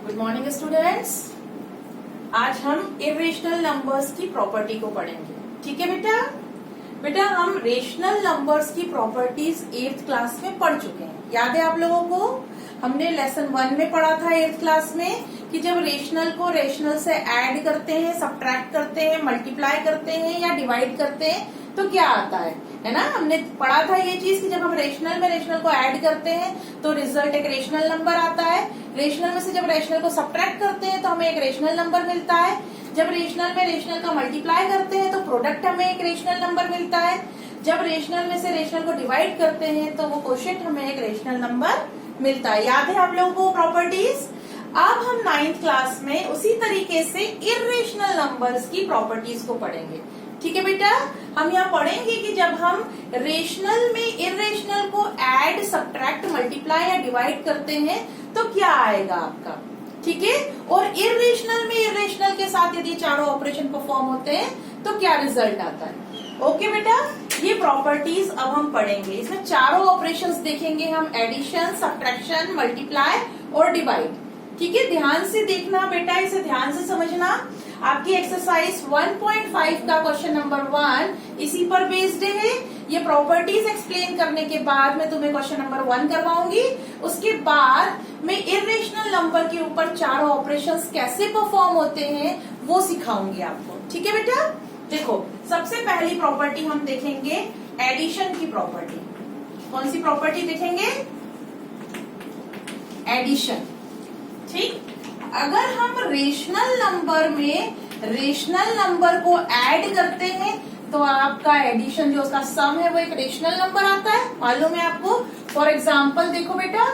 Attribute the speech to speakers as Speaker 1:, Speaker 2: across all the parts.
Speaker 1: Good morning students. आज हम irrational numbers की प्रॉपर्टी को पढ़ेंगे। ठीक है बेटा हम रेशनल नंबर्स की प्रॉपर्टीज 8th क्लास में पढ़ चुके हैं। याद है आप लोगों को? हमने लेसन 1 में पढ़ा था 8th क्लास में कि जब रेशनल को रेशनल से ऐड करते हैं, सब्ट्रैक्ट करते हैं, मल्टीप्लाई करते हैं या डिवाइड करते हैं तो क्या आता है ना। हमने पढ़ा था ये चीज कि जब हम रेशनल में रेशनल को ऐड करते हैं तो रिजल्ट एक रेशनल नंबर आता है। रेशनल में से जब रेशनल को सब्ट्रैक्ट करते हैं तो हमें एक रेशनल नंबर मिलता है। जब रेशनल में रेशनल का मल्टीप्लाई करते हैं तो प्रोडक्ट हमें एक रेशनल नंबर मिलता है। जब रेशनल में से रेशनल को डिवाइड करते हैं तो वो कोशेंट हमें एक रेशनल नंबर मिलता है। याद है आप लोगों को प्रॉपर्टीज? अब हम 9th क्लास में उसी तरीके से इरेशनल नंबर्स की प्रॉपर्टीज को पढ़ेंगे। ठीक है बेटा, हम यहाँ पढ़ेंगे कि जब हम रेशनल में इरेशनल को ऐड, सब्ट्रैक्ट, मल्टीप्लाई या डिवाइड करते हैं तो क्या आएगा आपका। ठीक है, और इरेशनल में इरेशनल के साथ यदि चारों ऑपरेशन परफॉर्म होते हैं तो क्या रिजल्ट आता है। ओके बेटा, ये प्रॉपर्टीज अब हम पढ़ेंगे। इसमें चारों ऑपरेशंस देखेंगे हम, एडिशन, सब्ट्रैक्शन, मल्टीप्लाई और डिवाइड। ठीक है, ध्यान से देखना बेटा, इसे ध्यान से समझना। आपकी एक्सरसाइज 1.5 का क्वेश्चन नंबर 1 इसी पर बेस्ड है। ये प्रॉपर्टीज एक्सप्लेन करने के बाद मैं तुम्हें क्वेश्चन नंबर 1 करवाऊंगी। उसके बाद मैं इरेशनल नंबर के ऊपर चारों ऑपरेशंस कैसे परफॉर्म होते हैं वो सिखाऊंगी आपको। ठीक है बेटा, देखो सबसे पहली प्रॉपर्टी हम देखेंगे एडिशन की प्रॉपर्टी। कौन सी प्रॉपर्टी देखेंगे? एडिशन। ठीक, अगर हम रेशनल नंबर में रेशनल नंबर को ऐड करते हैं तो आपका एडिशन जो उसका सम है वो एक रेशनल नंबर आता है। मालूम है आपको? फॉर एग्जाम्पल देखो बेटा,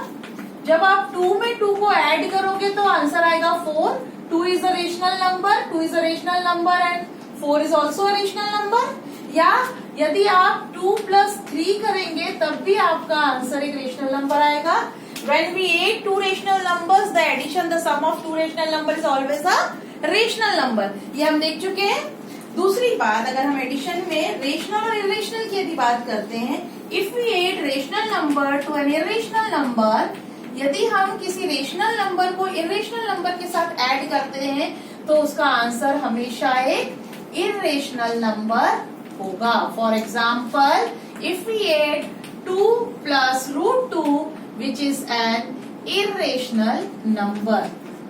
Speaker 1: जब आप 2 में 2 को ऐड करोगे तो आंसर आएगा 4। 2 is a rational number, 2 is a rational number and 4 is also a rational number. या यदि आप 2 + 3 करेंगे तब भी आपका आंसर एक रेशनल नंबर आएगा। When we add two rational numbers, the addition, the sum of two rational numbers is always a rational number. ये हम देख चुके हैं। दूसरी बात, अगर हम एडिशन में रेशनल और इरेशनल की यदि बात करते हैं, if we add rational number to an irrational number, यदि हम किसी रेशनल नंबर को इरेशनल नंबर के साथ ऐड करते हैं तो उसका आंसर हमेशा एक इरेशनल नंबर होगा। For example, if we add 2 + √2 which is an irrational number.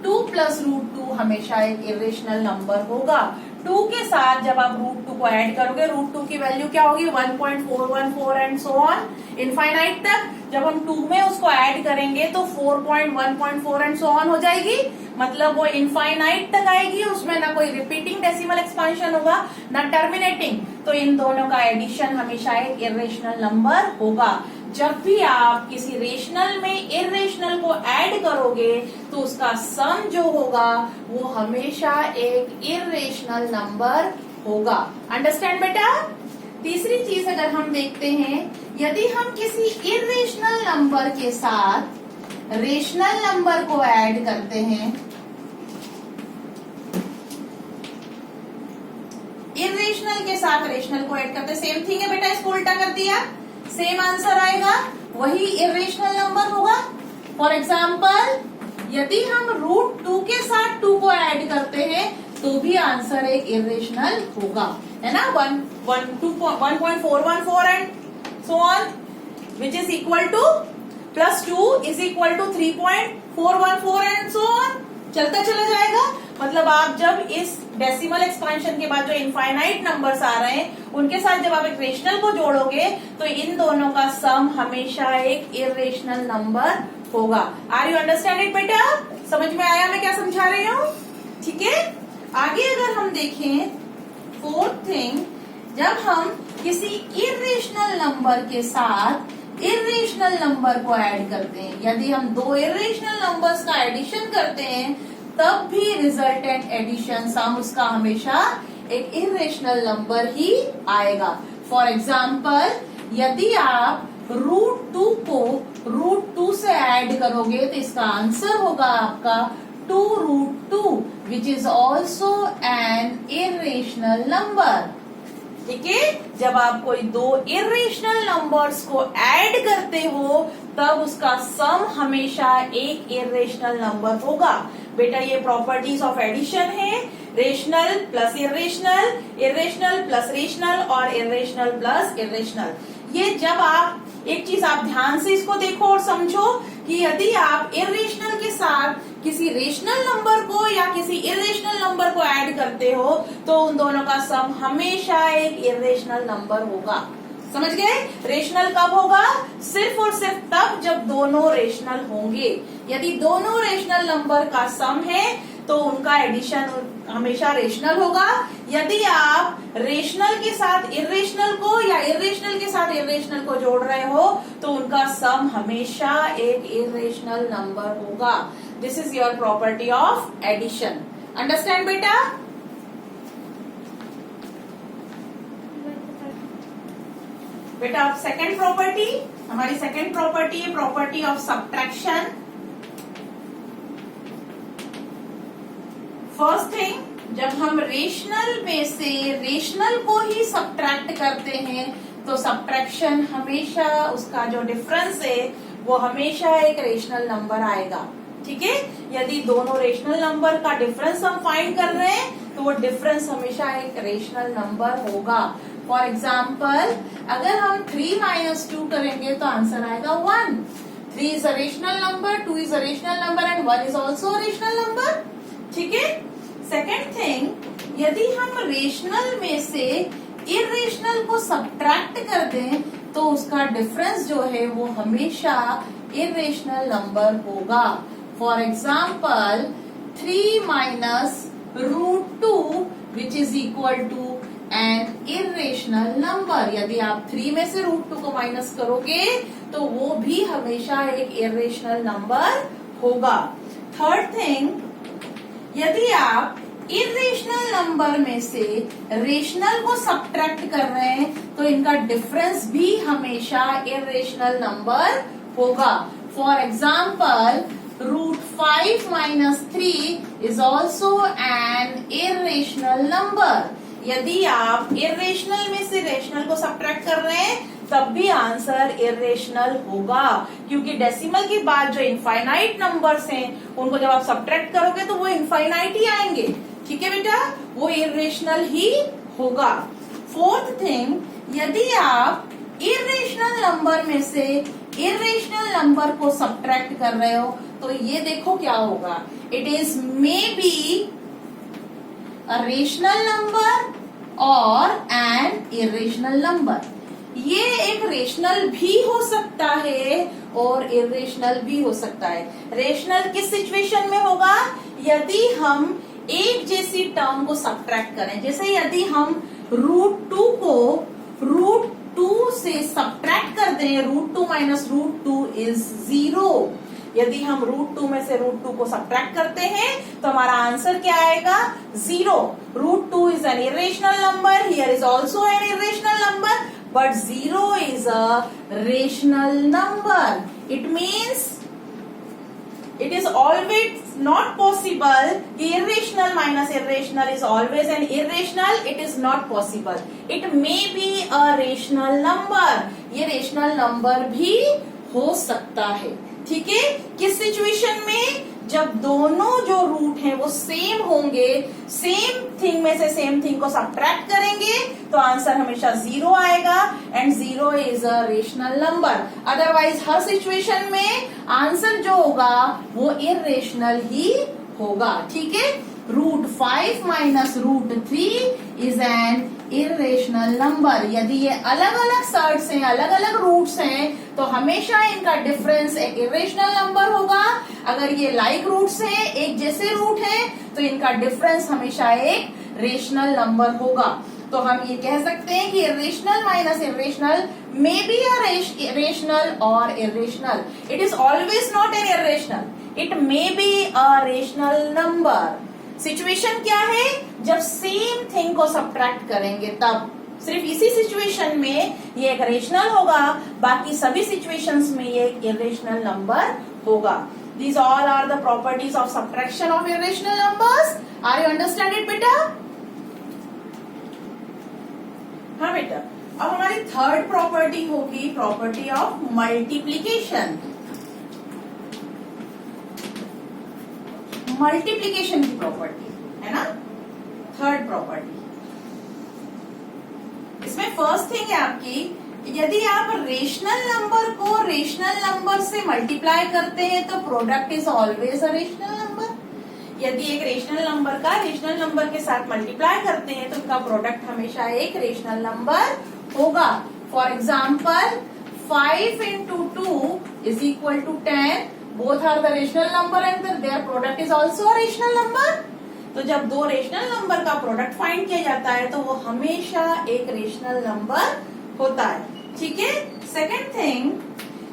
Speaker 1: 2 + √2 हमेशा एक irrational नंबर होगा। 2 के साथ जब आप √2 को ऐड करोगे, √2 की वैल्यू क्या होगी? 1.414 एंड सो ऑन इनफाइनाइट तक। जब हम 2 में उसको ऐड करेंगे तो 4.1.4 एंड सो ऑन हो जाएगी। मतलब वो इनफाइनाइट तक आएगी, उसमें ना कोई रिपीटिंग डेसिमल एक्सपांशन होगा ना टर्मिनेटिंग। तो इन दोनों का एडिशन हमेशा एक इरेशनल नंबर होगा। जब भी आप किसी रेशनल में इरेशनल को ऐड करोगे तो उसका सम जो होगा वो हमेशा एक इरेशनल नंबर होगा। अंडरस्टैंड बेटा? तीसरी चीज अगर हम देखते हैं, यदि हम किसी इरेशनल नंबर के साथ रेशनल नंबर को ऐड करते हैं, इरेशनल के साथ रेशनल को ऐड करते हैं, सेम थिंग है बेटा, इसको उल्टा कर दिया, सेम आंसर आएगा, वही इरेशनल नंबर होगा। फॉर एग्जाम्पल, यदि हम √2 के साथ 2 को ऐड करते हैं तो भी आंसर एक इरेशनल होगा, है ना। 1.414 and so on which is equal to +2 is equal to 3.414 and so on, चलता चला जाएगा। मतलब आप जब इस डेसिमल एक्सपांशन के बाद जो इनफाइनाइट नंबर्स आ रहे हैं उनके साथ जब आप एक रेशनल को जोड़ोगे तो इन दोनों का सम हमेशा एक इरेशनल नंबर होगा। आर यू अंडरस्टैंड इट बेटा? समझ में आया मैं क्या समझा रही हूँ? ठीक है, आगे अगर हम देखें, फोर्थ थिंग, जब हम किसी इरेशनल नंबर के साथ इरेशनल नंबर को ऐड करते हैं, यदि हम 2 इरेशनल नंबर्स का एडिशन करते हैं तब भी रिजल्टेंट एडिशन सम उसका हमेशा एक इरेशनल नंबर ही आएगा। फॉर एग्जाम्पल, यदि आप √2 को √2 से ऐड करोगे तो इसका आंसर होगा आपका 2√2 which is also an irrational number. ठीक है, जब आप कोई 2 इरेशनल नंबर्स को ऐड करते हो तब उसका सम हमेशा एक इरेशनल नंबर होगा। बेटा ये प्रॉपर्टीज ऑफ एडिशन है, rational plus irrational, irrational plus rational और इरेशनल प्लस इरेशनल। ये जब आप एक चीज आप ध्यान से इसको देखो और समझो कि यदि आप इरेशनल के साथ किसी रेशनल नंबर को या किसी इरेशनल नंबर को ऐड करते हो तो उन दोनों का सम हमेशा एक इरेशनल नंबर होगा। समझ गए? रेशनल कब होगा? सिर्फ और सिर्फ तब जब दोनों रेशनल होंगे। यदि दोनों रेशनल नंबर का सम है तो उनका एडिशन हमेशा रेशनल होगा। यदि आप रेशनल के साथ इरेशनल को या इरेशनल के साथ इरेशनल को जोड़ रहे हो तो उनका सम हमेशा एक इरेशनल नंबर होगा। This is your property of addition. Understand बेटा? बेटा अब सेकेंड प्रॉपर्टी, हमारी सेकेंड प्रॉपर्टी है property of subtraction. First thing, जब हम रेशनल में से रेशनल को ही सब्ट्रैक्ट करते हैं तो सब्ट्रैक्शन हमेशा उसका जो डिफरेंस है वो हमेशा एक रेशनल नंबर आएगा। ठीक है? यदि दोनों रेशनल नंबर का डिफरेंस हम फाइंड कर रहे हैं तो वो डिफरेंस हमेशा एक रेशनल नंबर होगा। फॉर एग्जाम्पल, अगर हम 3 - 2 करेंगे तो आंसर आएगा 1। 3 is a rational number, 2 is a rational number and 1 is also a rational number. ठीक है? सेकेंड थिंग, यदि हम रेशनल में से इरेशनल को सब्ट्रैक्ट कर दें तो उसका डिफरेंस जो है वो हमेशा इरेशनल नंबर होगा। For example, 3 - √2 which is equal to an irrational number. यदि आप 3 में से √2 को माइनस करोगे तो वो भी हमेशा एक इरेशनल नंबर होगा। थर्ड थिंग, यदि आप इरेशनल नंबर में से रेशनल को सब्ट्रैक्ट कर रहे हैं तो इनका डिफरेंस भी हमेशा इरेशनल नंबर होगा। For example, √5 - 3 is also an irrational number. यदि आप इरेशनल में से रेशनल को सब्ट्रैक्ट कर रहे हैं तब भी आंसर इरेशनल होगा, क्योंकि डेसिमल के बाद जो इनफाइनाइट नंबर्स हैं उनको जब आप सब्ट्रैक्ट करोगे तो वो इनफाइनाइट ही आएंगे। ठीक है बेटा? वो इरेशनल ही होगा। फोर्थ थिंग, यदि आप इरेशनल नंबर में से इरेशनल नंबर को सब्ट्रैक्ट कर रहे हो तो ये देखो क्या होगा। It is may be a rational number और एन इरेशनल नंबर। ये एक रेशनल भी हो सकता है और इरेशनल भी हो सकता है। रेशनल किस सिचुएशन में होगा? यदि हम एक जैसी टर्म को सब्ट्रैक्ट करें। जैसे यदि हम √2 को √2 से सब्ट्रैक्ट कर दें, √2 - √2 इज 0। यदि हम √2 में से √2 को सब्ट्रैक्ट करते हैं तो हमारा आंसर क्या आएगा? 0। √2 is an irrational number, here is also an irrational number, but 0 is a rational number. It means it is always not possible. Irrational minus irrational is always an irrational. It is not possible. It may be a rational number. ये rational number भी हो सकता है। ठीक है? किस situation में? जब दोनों जो रूट हैं वो सेम होंगे, सेम थिंग में से सेम थिंग को सब्ट्रैक्ट करेंगे तो आंसर हमेशा 0 आएगा and 0 is a rational number. Otherwise her situation में आंसर जो होगा वो इरेशनल ही होगा। ठीक है? √5 - √3 इज एन इरेशनल नंबर। यदि ये अलग अलग सर्ट्स हैं, अलग अलग रूट्स हैं तो हमेशा इनका डिफरेंस एक इरेशनल नंबर होगा। अगर ये लाइक रूट्स हैं, एक जैसे रूट हैं, तो इनका डिफरेंस हमेशा एक रेशनल नंबर होगा। तो हम ये कह सकते हैं कि rational minus irrational may be a rational और irrational. It is always not an irrational, it may be a rational number. Situation क्या है? जब सेम थिंग को सब्ट्रैक्ट करेंगे तब। सिर्फ इसी सिचुएशन में ये एक रेशनल होगा, बाकी सभी सिचुएशंस में ये एक इरेशनल नंबर होगा। These all are the properties of subtraction of irrational numbers. Are you understand it बेटा? हाँ बेटा। अब हमारी थर्ड प्रॉपर्टी होगी प्रॉपर्टी ऑफ मल्टीप्लीकेशन। मल्टीप्लीकेशन की प्रॉपर्टी है ना, थर्ड प्रॉपर्टी। इसमें फर्स्ट थिंग है आपकी, यदि आप रेशनल नंबर को रेशनल नंबर से मल्टीप्लाई करते हैं तो product is always a rational number. यदि एक रेशनल नंबर का रेशनल नंबर के साथ मल्टीप्लाई करते हैं तो उसका प्रोडक्ट हमेशा एक रेशनल नंबर होगा। For example 5 into 2 is equal to 10, both are the rational number and their product is also a rational number। तो जब दो रेशनल नंबर का प्रोडक्ट फाइंड किया जाता है तो वो हमेशा एक रेशनल नंबर होता है, ठीक है। सेकेंड थिंग,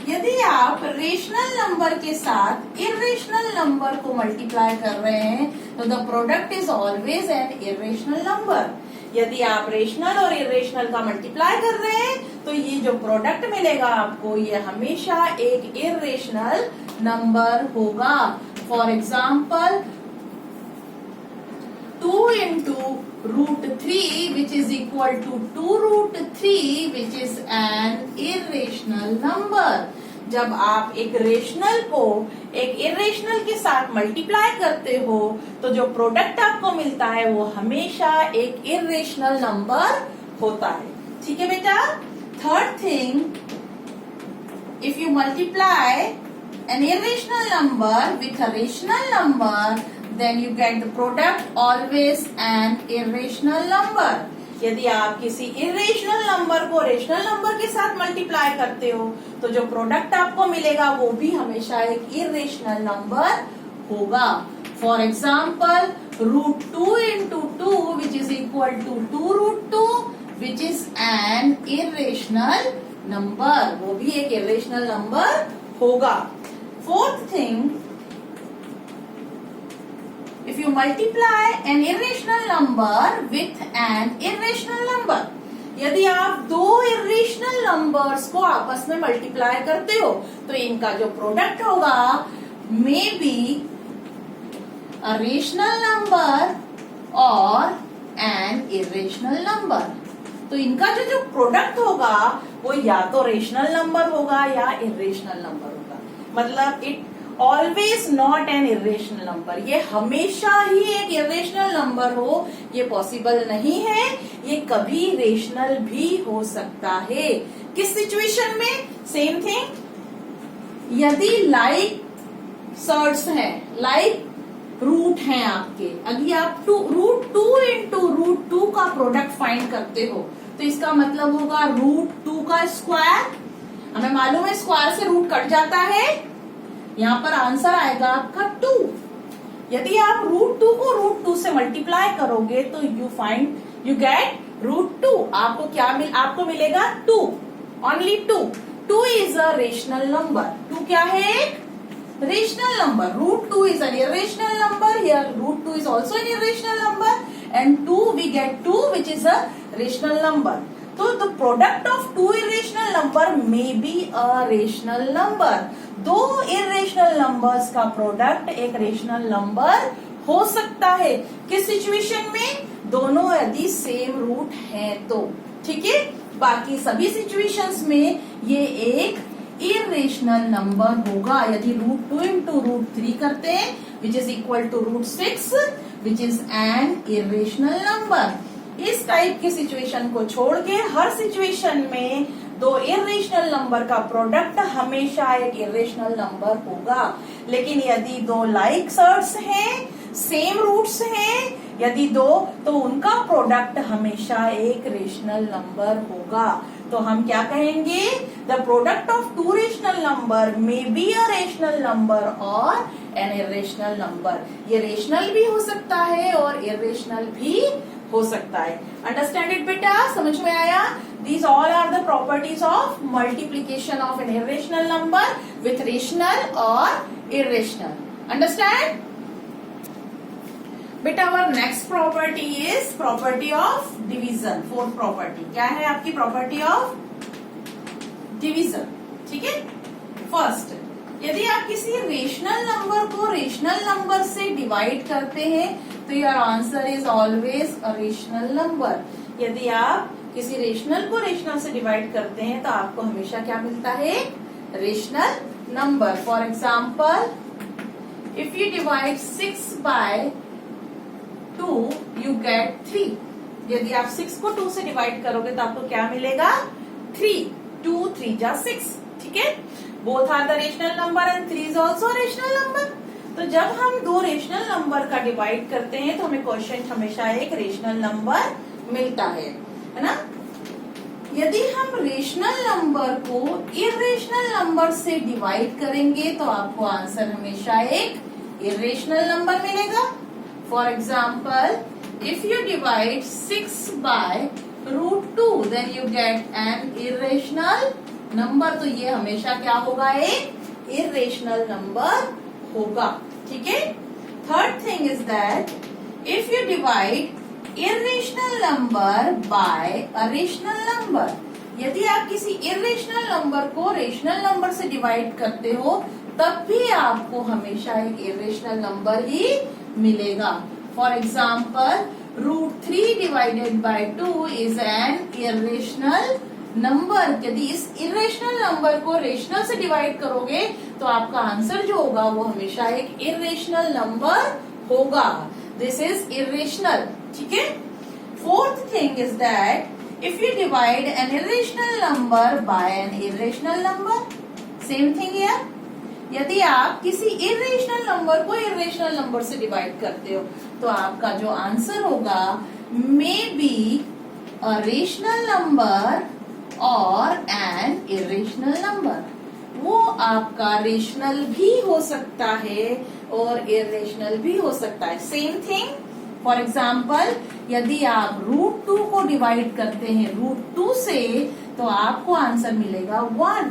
Speaker 1: यदि आप रेशनल नंबर के साथ इरेशनल नंबर को मल्टीप्लाई कर रहे हैं तो the product is always an irrational number. यदि आप रेशनल और इरेशनल का मल्टीप्लाई कर रहे हैं तो ये जो प्रोडक्ट मिलेगा आपको ये हमेशा एक इरेशनल नंबर होगा। For example 2 into √3 which is equal to 2√3 which is an irrational number। जब आप एक रेशनल को एक इरेशनल के साथ मल्टीप्लाई करते हो तो जो प्रोडक्ट आपको मिलता है वो हमेशा एक इरेशनल नंबर होता है, ठीक है बेटा। Third thing, if you multiply an irrational number with a rational number then you get the product always an irrational number। यदि आप किसी इरेशनल नंबर को रेशनल नंबर के साथ मल्टीप्लाई करते हो तो जो प्रोडक्ट आपको मिलेगा वो भी हमेशा एक इरेशनल नंबर होगा। For example √2 into 2 which is equal to 2√2 which is an irrational number, वो भी एक इरेशनल नंबर होगा। Fourth thing, if you multiply an irrational number with an irrational number, यदि आप दो irrational numbers को आपस में मल्टीप्लाई करते हो तो इनका जो प्रोडक्ट होगा may be a rational number or an irrational number। तो इनका जो प्रोडक्ट होगा वो या तो रेशनल नंबर होगा या इरेशनल नंबर होगा। मतलब it always not an irrational number, ये हमेशा ही एक इरेशनल नंबर हो ये पॉसिबल नहीं है, ये कभी रेशनल भी हो सकता है। किस सिचुएशन में? सेम थिंग, यदि लाइक सर्ट्स हैं, लाइक रूट हैं आपके, अगर आप √2 into √2 का प्रोडक्ट फाइंड करते हो तो इसका मतलब होगा √2 का स्क्वायर। हमें मालूम है स्क्वायर से रूट कट जाता है, यहाँ पर आंसर आएगा आपका 2। यदि आप √2 को √2 से मल्टीप्लाई करोगे तो यू गेट √2। आपको क्या आपको मिलेगा 2, only 2। 2 is a rational number. 2 क्या है? एक rational number. √2 is an irrational number, here √2 is also an irrational number and 2 we get 2 which is a rational number. तो the product of two irrational number may be a rational number. दो irrational numbers का product एक rational number हो सकता है। किस situation में? दोनों यदि सेम रूट है तो, ठीक है। बाकी सभी सिचुएशंस में ये एक इरेशनल नंबर होगा। यदि √2 into √3 करते हैं which is equal to √6 which is an irrational number. इस टाइप की सिचुएशन को छोड़ के हर सिचुएशन में दो इरेशनल नंबर का प्रोडक्ट हमेशा एक इरेशनल नंबर होगा। लेकिन यदि दो लाइक सर्ट्स हैं, सेम रूट्स हैं, यदि दो, तो उनका प्रोडक्ट हमेशा एक रेशनल नंबर होगा। तो हम क्या कहेंगे? The product of two rational number may be a rational number और एन इरेशनल नंबर। ये रेशनल भी हो सकता है और इरेशनल भी हो सकता है। अंडरस्टैंड इट बेटा? समझ में आया? These all are the properties of multiplication of an irrational number with rational or irrational. Understand? बेटा our next property is property of division. Fourth property क्या है आपकी? property of division. ठीक है? First, यदि आप किसी रेशनल नंबर को रेशनल नंबर से डिवाइड करते हैं तो your answer is always a rational number. यदि आप किसी रेशनल को रेशनल से डिवाइड करते हैं तो आपको हमेशा क्या मिलता है? Rational number. For example if you divide 6 by 2 you get 3। यदि आप 6 को 2 से डिवाइड करोगे तो आपको क्या मिलेगा? 3। 2 3 जा 6। ठीक है, both are the rational number and 3 is also rational number. तो जब हम दो रेशनल नंबर का डिवाइड करते हैं तो हमें क्वेश्चन हमेशा एक रेशनल नंबर मिलता है ना। यदि हम रेशनल नंबर को इरेशनल नंबर से डिवाइड करेंगे तो आपको आंसर हमेशा एक इरेशनल नंबर मिलेगा। For example, if you divide 6 by √2 then you get an irrational number. तो ये हमेशा क्या होगा? एक इरेशनल नंबर होगा। ठीक है। Third thing is that if you divide irrational number by a rational number, यदि आप किसी इरेशनल नंबर को रेशनल नंबर से डिवाइड करते हो तब भी आपको हमेशा एक इरेशनल नंबर ही मिलेगा। For example, √3 divided by 2 is an irrational number. यदि इस इरेशनल नंबर को रेशनल से डिवाइड करोगे तो आपका आंसर जो होगा वो हमेशा एक इरेशनल नंबर होगा। This is irrational. ठीक है। Fourth thing is that if you divide N irrational number by N irrational number, same thing here. यदि आप किसी इरेशनल नंबर को इरेशनल नंबर से डिवाइड करते हो तो आपका जो आंसर होगा मे बी अ रेशनल नंबर और एन इरेशनल नंबर। वो आपका रेशनल भी हो सकता है और इरेशनल भी हो सकता है। Same thing. फॉर एग्जाम्पल, यदि आप √2 को डिवाइड करते हैं √2 से तो आपको आंसर मिलेगा 1।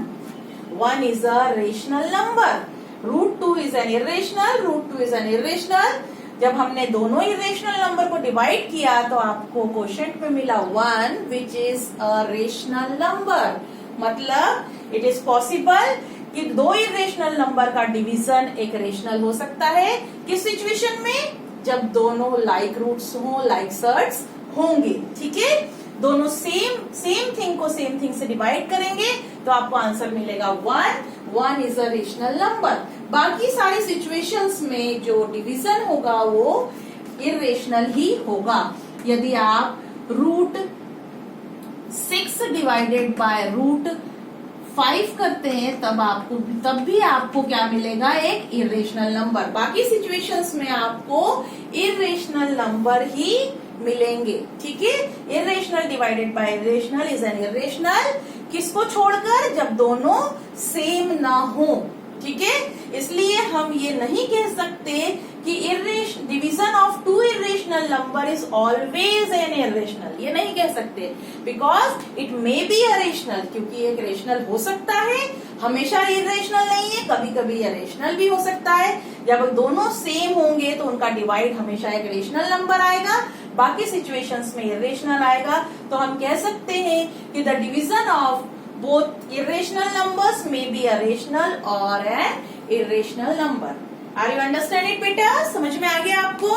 Speaker 1: 1 is a rational number. √2 is an irrational, √2 is an irrational. जब हमने दोनों इरेशनल नंबर को डिवाइड किया तो आपको क्वोशिएंट में मिला 1 विच इज अ रेशनल नंबर। मतलब इट इज पॉसिबल कि दो इरेशनल नंबर का डिवीजन एक रेशनल हो सकता है। किस सिचुएशन में? जब दोनों लाइक रूट्स हों, लाइक सर्ट्स होंगे। ठीक है, दोनों सेम थिंग को सेम थिंग से डिवाइड करेंगे तो आपको आंसर मिलेगा 1। 1 इज अ रेशनल नंबर। बाकी सारी सिचुएशंस में जो डिवीजन होगा वो इरेशनल ही होगा। यदि आप √6 डिवाइडेड बाय √5 करते हैं तब भी आपको क्या मिलेगा? एक इरेशनल नंबर। बाकी सिचुएशंस में आपको इरेशनल नंबर ही मिलेंगे। ठीक है। Irrational divided by irrational is an irrational. किसको छोड़कर? जब दोनों सेम ना हो। ठीक है, इसलिए हम ये नहीं कह सकते कि division of 2 irrational number is always an irrational. ये नहीं कह सकते because it may be a rational, क्योंकि एक रेशनल हो सकता है, हमेशा इरेशनल नहीं है, कभी कभी इरेशनल भी हो सकता है। जब दोनों सेम होंगे तो उनका डिवाइड हमेशा एक रेशनल नंबर आएगा, बाकी सिचुएशंस में इरेशनल आएगा। तो हम कह सकते हैं कि the division of both irrational numbers may be a rational or an irrational number. Are you understand it बेटा? समझ में आ गया आपको?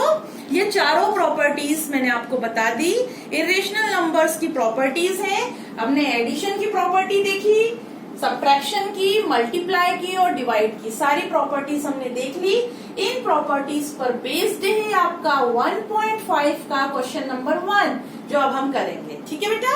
Speaker 1: ये चारों प्रॉपर्टीज मैंने आपको बता दी। इरेशनल नंबर्स की प्रॉपर्टीज हैं। हमने एडिशन की प्रॉपर्टी देखी, सब्ट्रैक्शन की, मल्टीप्लाई की और डिवाइड की, सारी प्रॉपर्टीज हमने देख ली। इन प्रॉपर्टीज पर बेस्ड है आपका 1.5 का क्वेश्चन नंबर 1 जो अब हम करेंगे। ठीक है बेटा?